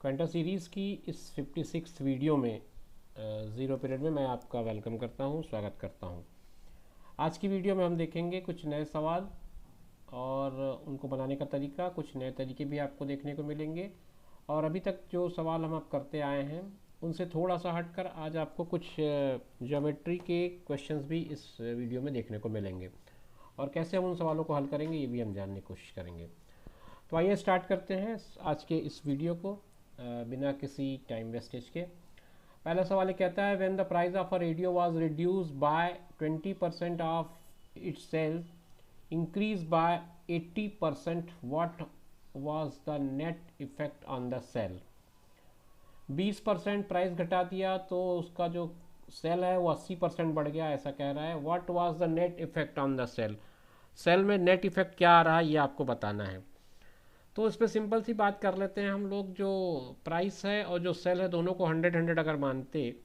क्वेंटा series की इस 56 video में ज़ीरो पीरियड में मैं आपका वेलकम करता हूं, स्वागत करता हूं। आज की वीडियो में हम देखेंगे कुछ नए सवाल और उनको बनाने का तरीका, कुछ नए तरीके भी आपको देखने को मिलेंगे। और अभी तक जो सवाल हम आप करते आए हैं उनसे थोड़ा सा हटकर आज आपको कुछ ज्योमेट्री के क्वेश्चंस भी इस वीडियो में देखने को मिलेंगे, और कैसे हम उन सवालों को हल करेंगे ये भी हम जानने की कोशिश करेंगे। तो आइए स्टार्ट करते हैं आज के इस वीडियो को बिना किसी टाइम वेस्टेज के। पहला सवाल ये कहता है, when the price of a radio was reduce by 20% of its sale increase by 80%, what was the net effect on the sale. 20% price घटा दिया तो उसका जो सेल है वो 80% बढ़ गया, ऐसा कह रहा है। What was the net effect on the sale, sale में नेट इफेक्ट क्या आ रहा है ये आपको बताना है। तो इस पर सिंपल सी बात कर लेते हैं हम लोग। जो प्राइस है और जो सेल है दोनों को 100 अगर मानते,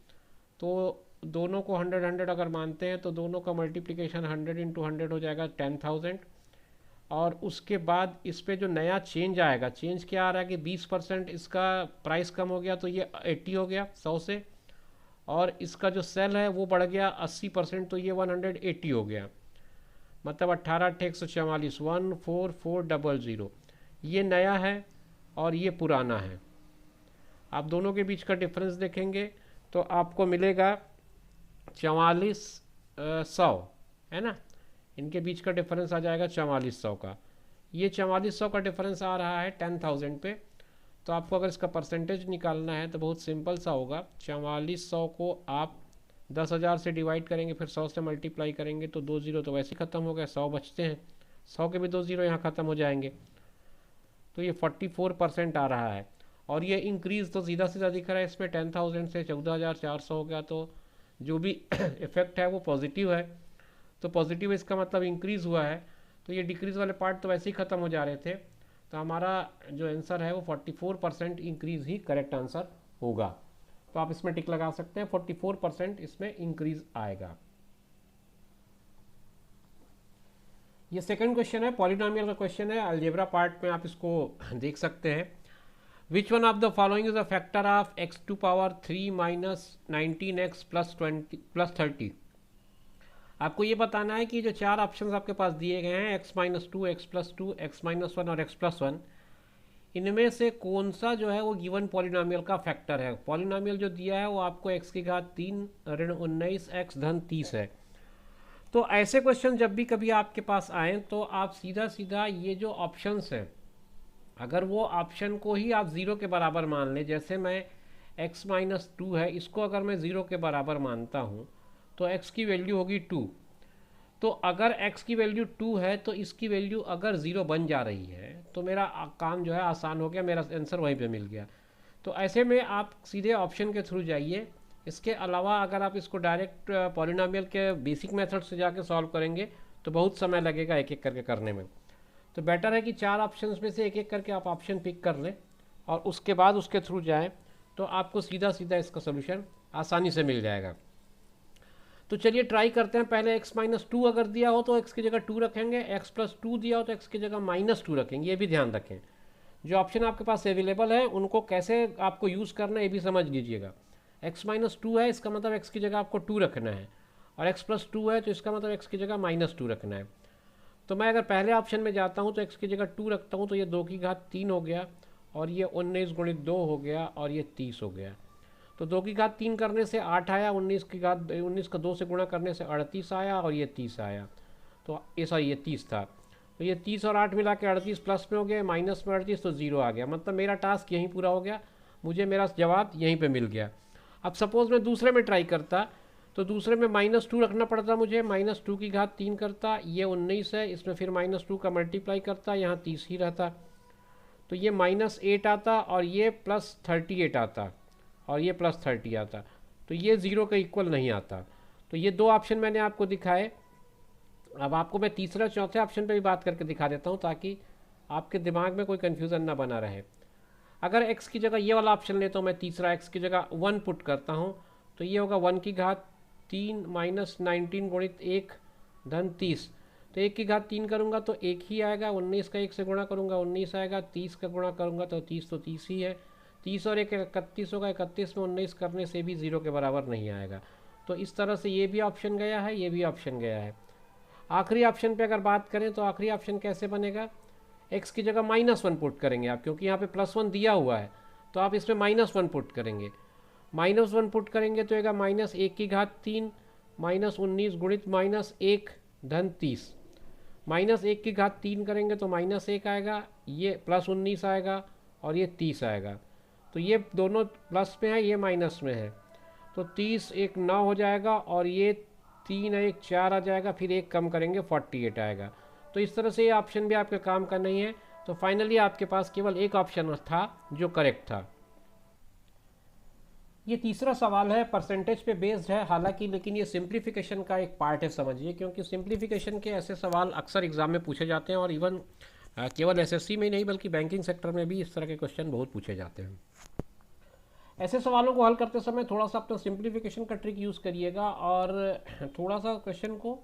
तो दोनों को 100 अगर मानते हैं तो दोनों का मल्टीप्लिकेशन 100 × 100 हो जाएगा 10,000। और उसके बाद इस पे जो नया चेंज आएगा, चेंज क्या आ रहा है कि 20% इसका प्राइस कम हो गया तो ये 80 हो गया 100 से, और इसका जो सेल है वो बढ़ गया 80% तो ये 180 हो गया। मतलब 18×144 14400। ये नया है और ये पुराना है। आप दोनों के बीच का डिफरेंस देखेंगे तो आपको मिलेगा 4400, है ना। इनके बीच का डिफरेंस आ जाएगा 4400 का। ये 4400 का डिफरेंस आ रहा है 10,000 पे। तो आपको अगर इसका परसेंटेज निकालना है तो बहुत सिंपल सा होगा। 4400 को आप 10,000 से डिवाइड करेंगे, फिर 100 से मल्टीप्लाई करेंगे तो 2 जीरो तो वैसे ही ख़त्म हो गए, 100 बचते हैं, 100 के भी 2 जीरो यहाँ ख़त्म हो जाएंगे। तो ये 44% आ रहा है। और ये इंक्रीज़ तो सीधा सीधा दिख रहा है इसमें, 10,000 से 14,400 हो गया। तो जो भी इफेक्ट है वो पॉजिटिव है। तो पॉजिटिव इसका मतलब इंक्रीज़ हुआ है। तो ये डिक्रीज़ वाले पार्ट तो वैसे ही ख़त्म हो जा रहे थे। तो हमारा जो आंसर है वो 44% इंक्रीज़ ही करेक्ट आंसर होगा। तो आप इसमें टिक लगा सकते हैं, 44% इसमें इंक्रीज़ आएगा। ये सेकंड क्वेश्चन है, पॉलिनोमियल का क्वेश्चन है। अलजेब्रा पार्ट में आप इसको देख सकते हैं। Which one of the following is a factor of x⁻³ minus 19x plus 30। आपको ये बताना है कि जो चार ऑप्शंस आपके पास दिए गए हैं, x-2, x+2, x-1 और x+1, इनमें से कौन सा जो है वो गिवन पॉलिनोमियल का फैक्टर है। पॉलिनोमियल जो दिया है वो आपको x³ ऋण 19x धन 30 है। तो ऐसे क्वेश्चन जब भी कभी आपके पास आए तो आप सीधा सीधा ये जो ऑप्शंस हैं, अगर वो ऑप्शन को ही आप ज़ीरो के बराबर मान लें, जैसे मैं x-2 है इसको अगर मैं ज़ीरो के बराबर मानता हूँ तो x की वैल्यू होगी 2। तो अगर x की वैल्यू 2 है तो इसकी वैल्यू अगर ज़ीरो बन जा रही है तो मेरा काम जो है आसान हो गया, मेरा आंसर वहीं पे मिल गया। तो ऐसे में आप सीधे ऑप्शन के थ्रू जाइए। इसके अलावा अगर आप इसको डायरेक्ट पॉलिनोमियल के बेसिक मेथड से जाके सॉल्व करेंगे तो बहुत समय लगेगा एक एक करके करने में। तो बेटर है कि चार ऑप्शंस में से एक एक करके आप ऑप्शन पिक कर लें और उसके बाद उसके थ्रू जाएं, तो आपको सीधा सीधा इसका सोल्यूशन आसानी से मिल जाएगा। तो चलिए ट्राई करते हैं। पहले x-2 अगर दिया हो तो x की जगह 2 रखेंगे, x+2 दिया हो तो x की जगह -2 रखेंगे। ये भी ध्यान रखें, जो ऑप्शन आपके पास अवेलेबल है उनको कैसे आपको यूज़ करना है ये भी समझ लीजिएगा। x-2 है इसका मतलब x की जगह आपको 2 रखना है, और x+2 है तो इसका मतलब x की जगह -2 रखना है। तो मैं अगर पहले ऑप्शन में जाता हूँ तो x की जगह 2 रखता हूँ तो ये 2⁻3 हो गया, और ये 19 × 2 हो गया, और ये 30 हो गया। तो 2⁻3 करने से 8 आया, 19 का 2 से गुणा करने से 38 आया, और ये 30 आया। तो ऐसा ये 30 था। तो ये 30 और 8 मिला के 38 प्लस में हो गया, माइनस में 38 तो 0 आ गया। मतलब मेरा टास्क यहीं पूरा हो गया, मुझे मेरा जवाब यहीं पे मिल गया। अब सपोज़ मैं दूसरे में ट्राई करता तो दूसरे में -2 रखना पड़ता मुझे, -2⁻3 करता, ये 19 है, इसमें फिर -2 का मल्टीप्लाई करता, यहाँ 30 ही रहता। तो ये -8 आता, और ये +38 आता, और ये +30 आता। तो ये 0 के इक्वल नहीं आता। तो ये दो ऑप्शन मैंने आपको दिखाए। अब आपको मैं तीसरा चौथे ऑप्शन पे भी बात करके दिखा देता हूँ ताकि आपके दिमाग में कोई कन्फ्यूज़न ना बना रहे। अगर x की जगह ये वाला ऑप्शन लेता हूँ मैं, तीसरा x की जगह 1 पुट करता हूँ, तो ये होगा 1⁻3 माइनस 19 गुणित 1 धन 30। तो 1⁻3 करूँगा तो 1 ही आएगा, 19 का 1 से गुणा करूँगा 19 आएगा, 30 का गुणा करूँगा तो 30 ही है, 30 और 1 31 होगा, 31 में 19 करने से भी 0 के बराबर नहीं आएगा। तो इस तरह से ये भी ऑप्शन गया है, ये भी ऑप्शन गया है। आखिरी ऑप्शन पे अगर बात करें तो आखिरी ऑप्शन कैसे बनेगा, x की जगह -1 पुट करेंगे आप, क्योंकि यहाँ पे +1 दिया हुआ है तो आप इसमें -1 पुट करेंगे। -1 पुट करेंगे तो आएगा -1⁻³ -19 गुणित -1 धन 30। -1⁻³ करेंगे तो -1 आएगा, ये +19 आएगा और ये 30 आएगा। तो ये दोनों प्लस में है, ये माइनस में है, तो 30 1 9 हो जाएगा और ये 3 1 4 आ जाएगा, फिर 1 कम करेंगे 48 आएगा। तो इस तरह से ये ऑप्शन भी आपके काम का नहीं है। तो फाइनली आपके पास केवल एक ऑप्शन था जो करेक्ट था। ये तीसरा सवाल है, परसेंटेज पे बेस्ड है हालांकि, लेकिन ये सिंप्लीफिकेशन का एक पार्ट है समझिए, क्योंकि सिंप्लीफिकेशन के ऐसे सवाल अक्सर एग्जाम में पूछे जाते हैं और इवन केवल एसएससी में नहीं बल्कि बैंकिंग सेक्टर में भी इस तरह के क्वेश्चन बहुत पूछे जाते हैं। ऐसे सवालों को हल करते समय थोड़ा सा अपना सिंप्लीफिकेशन का ट्रिक यूज़ करिएगा और थोड़ा सा क्वेश्चन को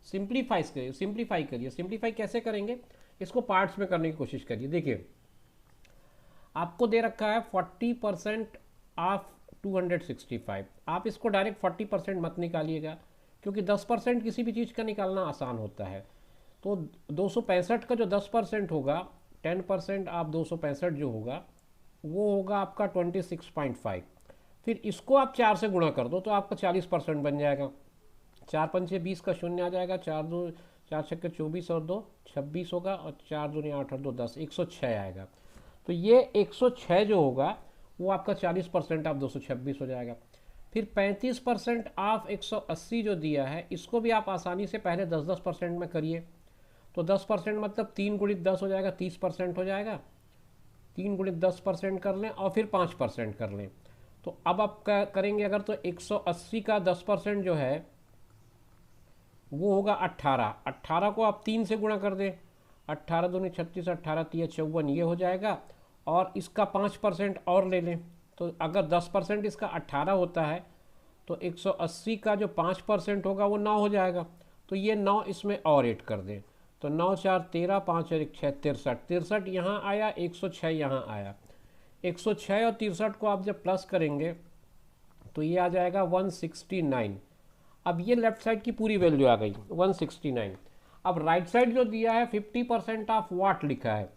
सिंप्लीफाई करिए। सिंप्लीफाई कैसे करेंगे, इसको पार्ट्स में करने की कोशिश करिए। देखिए आपको दे रखा है 40% ऑफ 265, आप इसको डायरेक्ट 40% मत निकालिएगा, क्योंकि 10% किसी भी चीज़ का निकालना आसान होता है। तो 265 का जो 10% होगा, 10% आप 265 जो होगा वो होगा आपका 26.5। फिर इसको आप 4 से गुणा कर दो तो आपका 40% बन जाएगा। 4 पंचे 20 का शून्य आ जाएगा, 4 2 4 छक्के 24 और 2 26 होगा, और 4 दूनी 8 और 2 10, 106 आएगा। तो ये 106 जो होगा वो आपका 40% आप 226 हो जाएगा। फिर 35% आप 180 जो दिया है, इसको भी आप आसानी से पहले 10% में करिए। तो 10% मतलब 3 गुणित 10 हो जाएगा, 30% हो जाएगा। 3 गुणित 10% कर लें और फिर 5% कर लें। तो अब आप करेंगे अगर, तो 180 का 10% जो है वो होगा 18। 18 को आप 3 से गुणा कर दें, 18 दूनी 36, 18 3 54, ये हो जाएगा। और इसका 5% और ले लें, तो अगर 10% इसका 18 होता है तो 180 का जो 5% होगा वो 9 हो जाएगा। तो ये 9 इसमें और ऐड कर दें, तो 9 4 13, 5 और 1 6, 63 यहाँ आया, 106 यहाँ आया। 106 और 63 को आप जब प्लस करेंगे तो ये आ जाएगा 169। अब ये लेफ्ट साइड की पूरी वैल्यू आ गई 169। अब राइट साइड जो दिया है 50% ऑफ वाट लिखा है,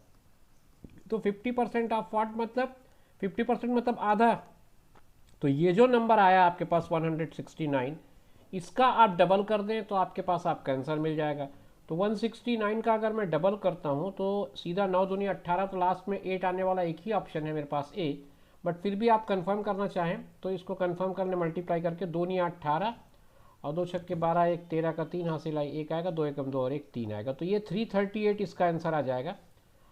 तो 50% ऑफ वाट मतलब 50% मतलब आधा। तो ये जो नंबर आया आपके पास 169, इसका आप डबल कर दें तो आपके पास आपका आंसर मिल जाएगा। तो 169 का अगर मैं डबल करता हूँ तो सीधा 9 दूनी 18, तो लास्ट में 8 आने वाला एक ही ऑप्शन है मेरे पास ए। बट फिर भी आप कंफर्म करना चाहें तो इसको कंफर्म करने मल्टीप्लाई करके 2 नी 18 और 2 छक्के 12, 1 13 का 3 हासिल आई, 1 आएगा, 2 एकम 2 और 1 3 आएगा। तो ये 338 इसका आंसर आ जाएगा।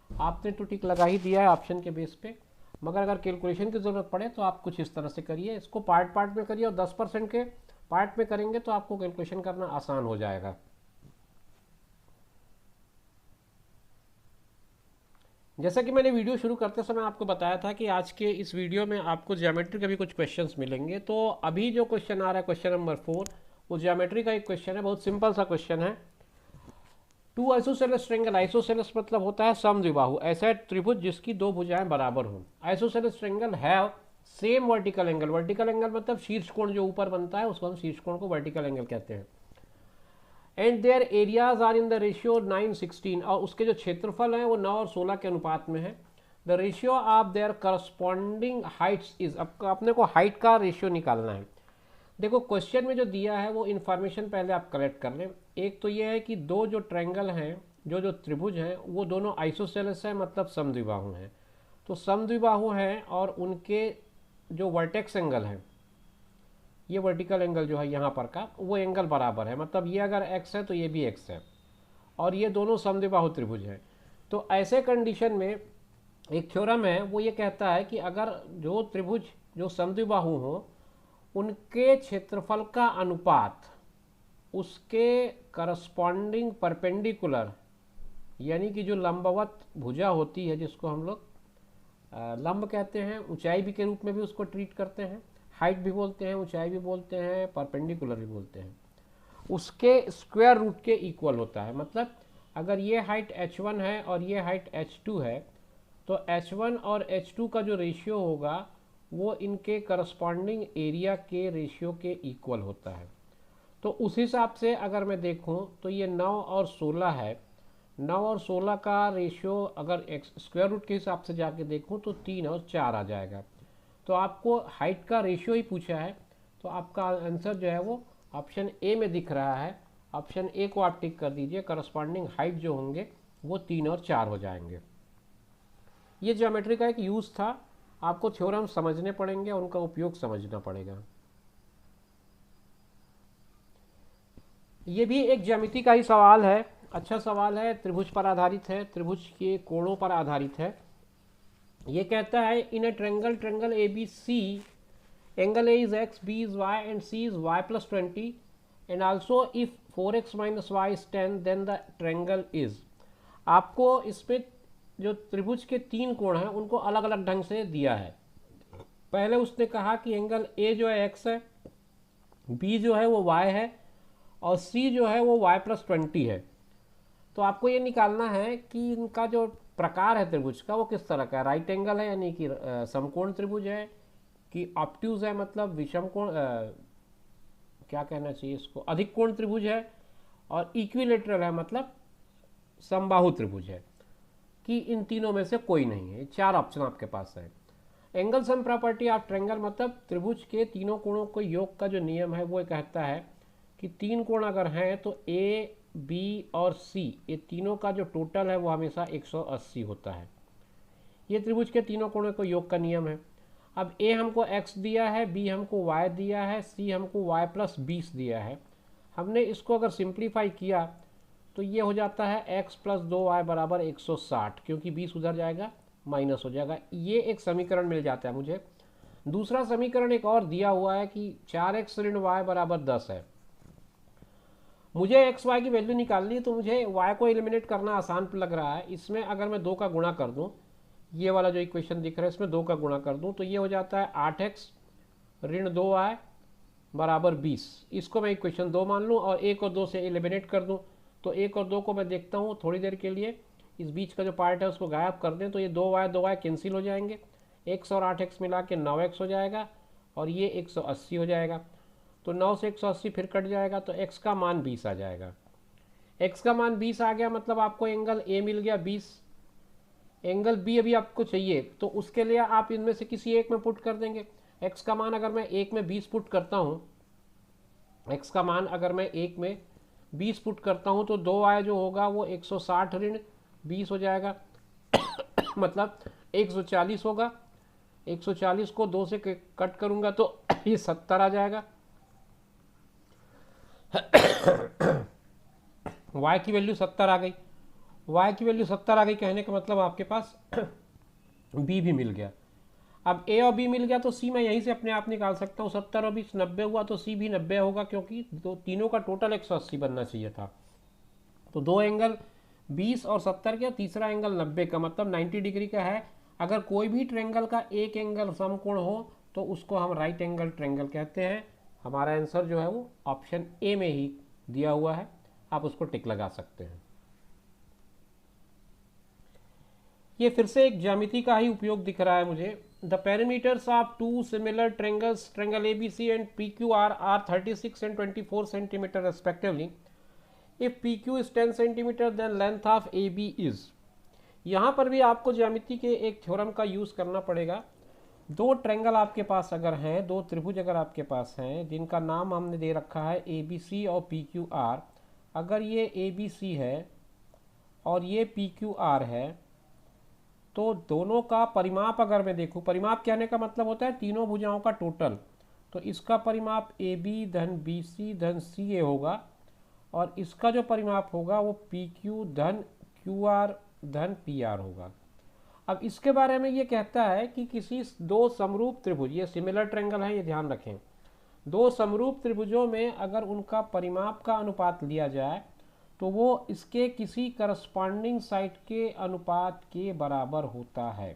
आपने तो टिक लगा ही दिया है ऑप्शन के बेस पे, मगर अगर कैलकुलेशन की ज़रूरत पड़े तो आप कुछ इस तरह से करिए, इसको पार्ट में करिए और 10% के पार्ट में करेंगे तो आपको कैलकुलेशन करना आसान हो जाएगा। जैसा कि मैंने वीडियो शुरू करते समय आपको बताया था कि आज के इस वीडियो में आपको ज्योमेट्री के भी कुछ क्वेश्चंस मिलेंगे। तो अभी जो क्वेश्चन आ रहा है क्वेश्चन नंबर 4, वो ज्योमेट्री का एक क्वेश्चन है, बहुत सिंपल सा क्वेश्चन है। 2 आइसोसेलेस ट्रायंगल, आइसोसेलेस मतलब होता है समद्विबाहु, ऐसा त्रिभुज जिसकी 2 भुजाएं बराबर हों। Isosceles triangle have same vertical angle, vertical angle मतलब शीर्ष कोण जो ऊपर बनता है उसको हम शीर्ष कोण को वर्टिकल एंगल कहते हैं। And there areas are in the ratio 9:16, और उसके जो क्षेत्रफल हैं वो 9 और 16 के अनुपात में है। The ratio of their corresponding Heights is, अब अपने को हाइट का रेशियो निकालना है। देखो क्वेश्चन में जो दिया है वो इन्फॉर्मेशन पहले आप कलेक्ट कर लें। एक तो ये है कि दो जो ट्रायंगल हैं, जो त्रिभुज हैं, वो दोनों आइसोसेलेस हैं, मतलब समद्विबाहु हैं। तो समद्विबाहु हैं और उनके जो वर्टेक्स एंगल हैं, ये वर्टिकल एंगल जो है यहाँ पर का, वो एंगल बराबर है, मतलब ये अगर x है तो ये भी x है, और ये दोनों समद्विबाहु त्रिभुज हैं। तो ऐसे कंडीशन में एक थ्योरम है, वो ये कहता है कि अगर जो त्रिभुज जो समद्विबाहु हो उनके क्षेत्रफल का अनुपात उसके करस्पॉन्डिंग परपेंडिकुलर, यानी कि जो लंबवत भुजा होती है, जिसको हम लोग लंब कहते हैं, ऊंचाई भी के रूप में भी उसको ट्रीट करते हैं, हाइट भी बोलते हैं, ऊंचाई भी बोलते हैं, परपेंडिकुलर भी बोलते हैं, उसके स्क्वायर रूट के इक्वल होता है। मतलब अगर ये हाइट h1 है और ये हाइट h2 है, तो H1 और H2 का जो रेशियो होगा वो इनके करस्पॉन्डिंग एरिया के रेशियो के इक्वल होता है। तो उस हिसाब से अगर मैं देखूं तो ये 9 और 16 है, 9 और 16 का रेशियो अगर स्क्वायर रूट के हिसाब से जाके देखूं तो 3 और 4 आ जाएगा। तो आपको हाइट का रेशियो ही पूछा है, तो आपका आंसर जो है वो ऑप्शन ए में दिख रहा है। ऑप्शन ए को आप टिक कर दीजिए, करस्पॉन्डिंग हाइट जो होंगे वो 3 और 4 हो जाएंगे। ये ज्योमेट्री का एक यूज़ था, आपको थ्योरम समझने पड़ेंगे और उनका उपयोग समझना पड़ेगा। ये भी एक ज्यामिति का ही सवाल है, अच्छा सवाल है, त्रिभुज पर आधारित है, त्रिभुज के कोणों पर आधारित है। ये कहता है in a triangle A B C, angle A is x, B is y and C is y plus 20 and also if 4x minus y is 10 then the triangle is. आपको इसमें जो त्रिभुज के 3 कोण हैं उनको अलग अलग ढंग से दिया है। पहले उसने कहा कि एंगल ए जो है x है, बी जो है वो y है और सी जो है वो y प्लस 20 है। तो आपको ये निकालना है कि इनका जो प्रकार है त्रिभुज का वो किस तरह का है, राइट एंगल है यानी कि समकोण त्रिभुज है, कि ऑब्ट्यूज है मतलब विषम कोण, क्या कहना चाहिए इसको, अधिक कोण त्रिभुज है, और इक्विलेटरल है मतलब समबाहु त्रिभुज है, कि इन तीनों में से कोई नहीं है। 4 ऑप्शन आपके पास है। Angle sum property of triangle मतलब त्रिभुज के तीनों कोणों के योग का जो नियम है वो कहता है कि 3 कोण अगर हैं तो ए, बी और सी, ये तीनों का जो टोटल है वो हमेशा 180 होता है। ये त्रिभुज के तीनों कोणों के योग का नियम है। अब ए हमको x दिया है, बी हमको y दिया है, सी हमको y प्लस 20 दिया है। हमने इसको अगर सिंप्लीफाई किया तो ये हो जाता है x प्लस 2y बराबर 160, क्योंकि 20 उधर जाएगा माइनस हो जाएगा। ये एक समीकरण मिल जाता है मुझे। दूसरा समीकरण एक और दिया हुआ है कि 4x ऋण y बराबर 10 है। मुझे एक्स वाई की वैल्यू निकालनी है, तो मुझे y को एलिमिनेट करना आसान लग रहा है। इसमें अगर मैं 2 का गुणा कर दूं, ये वाला जो इक्वेशन दिख रहा है इसमें 2 का गुणा कर दूं तो ये हो जाता है 8x ऋण 2y बराबर 20। इसको मैं इक्वेशन 2 मान लूँ और 1 और 2 से एलिमिनेट कर दूँ। तो 1 और 2 को मैं देखता हूँ थोड़ी देर के लिए, इस बीच का जो पार्ट है उसको गायब कर दें तो ये 2y कैंसिल हो जाएंगे, x और 8x मिला के 9x हो जाएगा और ये 180 हो जाएगा। तो 9 से 180 फिर कट जाएगा तो x का मान 20 आ जाएगा। x का मान 20 आ गया मतलब आपको एंगल a मिल गया 20। एंगल b अभी आपको चाहिए तो उसके लिए आप इनमें से किसी एक में पुट कर देंगे। x का मान अगर मैं एक में 20 पुट करता हूँ, x का मान अगर मैं एक में 20 पुट करता हूँ तो 2y जो होगा वो 160 ऋण 20 हो जाएगा मतलब 140 होगा। 140 को 2 से कट करूँगा तो ये 70 आ जाएगा। y की वैल्यू 70 आ गई। y की वैल्यू 70 आ गई कहने का मतलब आपके पास b भी मिल गया। अब a और b मिल गया तो c मैं यहीं से अपने आप निकाल सकता हूँ। 70 और 20 90 हुआ तो c भी 90 होगा, क्योंकि तीनों का टोटल 180 बनना चाहिए था। तो 2 एंगल 20 और 70 का, तीसरा एंगल 90 का मतलब 90 डिग्री का है। अगर कोई भी ट्रायंगल का एक एंगल समकोण हो तो उसको हम राइट एंगल ट्रायंगल कहते हैं। हमारा आंसर जो है वो ऑप्शन ए में ही दिया हुआ है, आप उसको टिक लगा सकते हैं। ये फिर से एक ज्यामिति का ही उपयोग दिख रहा है मुझे। The perimeters of 2 similar triangles, triangle ABC and PQR are 36 and 24 centimetre respectively. If PQ is 10 centimetre then length of AB is. यहाँ पर भी आपको ज्यामिति के एक थ्योरम का यूज करना पड़ेगा। 2 ट्रायंगल आपके पास अगर हैं, 2 त्रिभुज अगर आपके पास हैं जिनका नाम हमने दे रखा है ABC और PQR, अगर ये ABC है और ये PQR है तो दोनों का परिमाप अगर मैं देखूं, परिमाप कहने का मतलब होता है तीनों भुजाओं का टोटल। तो इसका परिमाप AB धन BC धन CA होगा और इसका जो परिमाप होगा वो PQ धन QR धन PR होगा। अब इसके बारे में ये कहता है कि किसी 2 समरूप त्रिभुज, ये सिमिलर ट्रायंगल है ये ध्यान रखें, 2 समरूप त्रिभुजों में अगर उनका परिमाप का अनुपात लिया जाए तो वो इसके किसी करस्पॉन्डिंग साइड के अनुपात के बराबर होता है।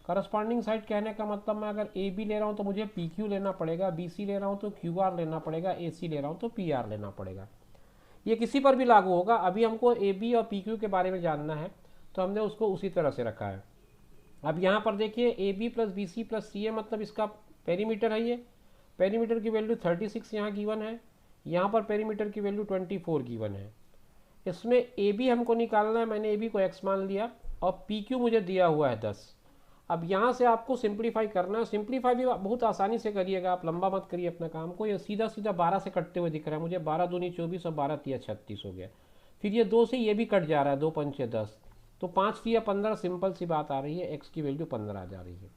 करस्पॉन्डिंग साइड कहने का मतलब मैं अगर AB ले रहा हूँ तो मुझे PQ लेना पड़ेगा, BC ले रहा हूँ तो QR लेना पड़ेगा, AC ले रहा हूँ तो PR लेना पड़ेगा। ये किसी पर भी लागू होगा। अभी हमको AB और PQ के बारे में जानना है तो हमने उसको उसी तरह से रखा है। अब यहाँ पर देखिए A B plus B C plus C A मतलब इसका पेरीमीटर है, ये पेरीमीटर की वैल्यू 36 यहाँ गिवन है, यहाँ पर पेरीमीटर की वैल्यू 24 गिवन है। इसमें ए बी हमको निकालना है, मैंने ए बी को x मान लिया और पी क्यू मुझे दिया हुआ है 10। अब यहाँ से आपको सिंप्लीफाई करना है, सिंप्लीफाई भी बहुत आसानी से करिएगा, आप लंबा मत करिए अपना काम को। ये सीधा सीधा 12 से कटते हुए दिख रहा है मुझे, 12 दूनी 24 और 12 तिया 36 हो गया। फिर ये 2 से ये भी कट जा रहा है, 2 पंचे 10, तो 5 तिया 15, सिंपल सी बात आ रही है, एक्स की वैल्यू 15 आ जा रही है।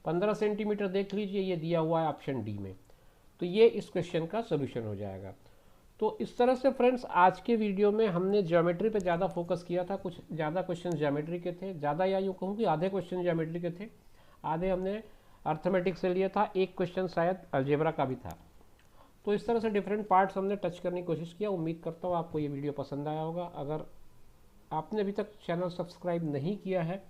15 सेंटीमीटर देख लीजिए, ये दिया हुआ है ऑप्शन डी में। तो ये इस क्वेश्चन का सोल्यूशन हो जाएगा। तो इस तरह से फ्रेंड्स आज के वीडियो में हमने ज्योमेट्री पे ज़्यादा फोकस किया था, कुछ ज़्यादा क्वेश्चन ज्योमेट्री के थे, ज़्यादा या यूँ कहूँ कि आधे क्वेश्चन ज्योमेट्री के थे, आधे हमने अर्थमेटिक से लिया था, एक क्वेश्चन शायद अलजेब्रा का भी था। तो इस तरह से डिफरेंट पार्ट्स हमने टच करने की कोशिश किया। उम्मीद करता हूँ आपको ये वीडियो पसंद आया होगा। अगर आपने अभी तक चैनल सब्सक्राइब नहीं किया है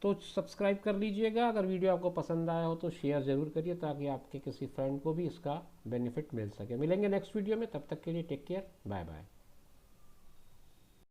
तो सब्सक्राइब कर लीजिएगा। अगर वीडियो आपको पसंद आया हो तो शेयर ज़रूर करिए ताकि आपके किसी फ्रेंड को भी इसका बेनिफिट मिल सके। मिलेंगे नेक्स्ट वीडियो में, तब तक के लिए टेक केयर, बाय बाय।